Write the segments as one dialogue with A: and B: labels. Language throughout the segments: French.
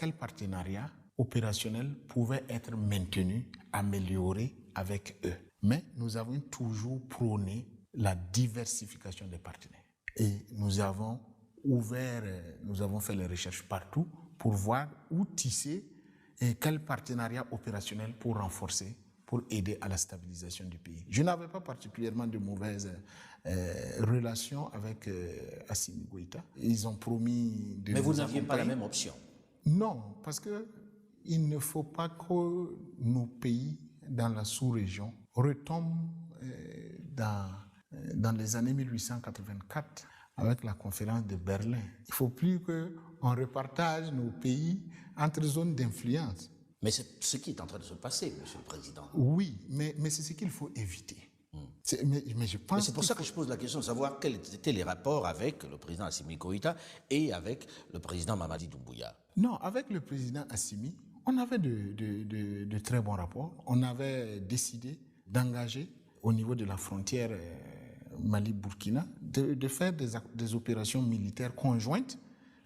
A: quel partenariat opérationnel pouvait être maintenu, amélioré avec eux. Mais nous avons toujours prôné la diversification des partenaires. Et nous avons fait les recherches partout pour voir où tisser et quel partenariat opérationnel pour renforcer, pour aider à la stabilisation du pays. Je n'avais pas particulièrement de mauvaises relations avec Assimi Goïta. Ils ont promis de nous accompagner.
B: Mais vous n'aviez pas la même option?
A: Non, parce que il ne faut pas que nos pays dans la sous-région retombent dans les années 1884 avec la conférence de Berlin. Il ne faut plus qu'on repartage nos pays entre zones d'influence.
B: Mais c'est ce qui est en train de se passer, Monsieur le Président.
A: Oui, mais c'est ce qu'il faut éviter. Mais je pense
B: c'est pour ça que je pose la question de savoir quels étaient les rapports avec le président Assimi Goïta et avec le président Mamadi Doumbouya.
A: Non, avec le président Assimi, on avait de très bons rapports. On avait décidé d'engager au niveau de la frontière Mali-Burkina de faire des opérations militaires conjointes,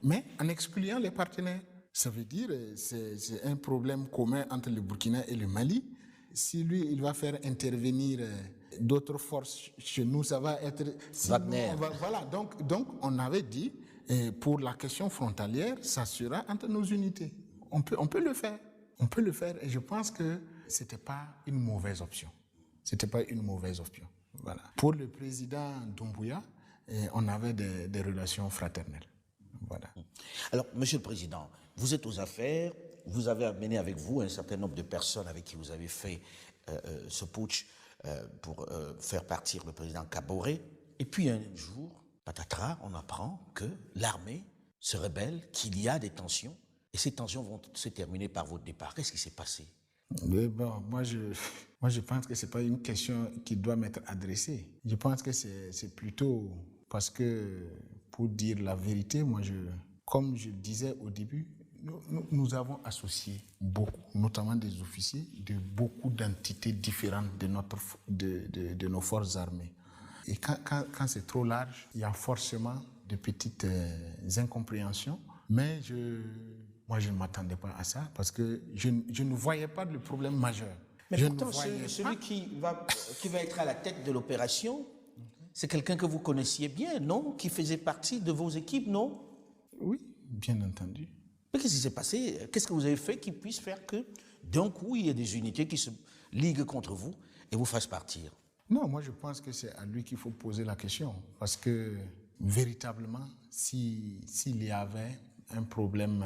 A: mais en excluant les partenaires. Ça veut dire c'est un problème commun entre le Burkina et le Mali. Si lui, il va faire intervenir d'autres forces chez nous, ça va être...
B: Wagner.
A: Voilà, donc on avait dit, pour la question frontalière, ça sera entre nos unités. On peut le faire. On peut le faire et je pense que c'était pas une mauvaise option. C'était pas une mauvaise option. Voilà. Pour le président Doumbouya, on avait des relations fraternelles. Voilà.
B: Alors, Monsieur le Président, vous êtes aux affaires, vous avez amené avec vous un certain nombre de personnes avec qui vous avez fait ce putsch pour faire partir le président Kaboré. Et puis un jour, patatras, on apprend que l'armée se rebelle, qu'il y a des tensions, et ces tensions vont se terminer par votre départ. Qu'est-ce qui s'est passé?
A: Mais bon, moi je pense que c'est pas une question qui doit m'être adressée. Je pense que c'est plutôt parce que, pour dire la vérité, comme je disais au début, nous avons associé beaucoup, notamment des officiers, de beaucoup d'entités différentes de nos forces armées. Et quand c'est trop large, il y a forcément de petites incompréhensions. Mais moi, je ne m'attendais pas à ça parce que je ne voyais pas le problème majeur.
B: Mais pourtant, celui qui va être à la tête de l'opération, c'est quelqu'un que vous connaissiez bien, non? Qui faisait partie de vos équipes, non?
A: Oui, bien entendu.
B: Mais qu'est-ce qui s'est passé? Qu'est-ce que vous avez fait qui puisse faire que, d'un coup, il y ait des unités qui se liguent contre vous et vous fassent partir?
A: Non, moi je pense que c'est à lui qu'il faut poser la question. Parce que, véritablement, s'il y avait un problème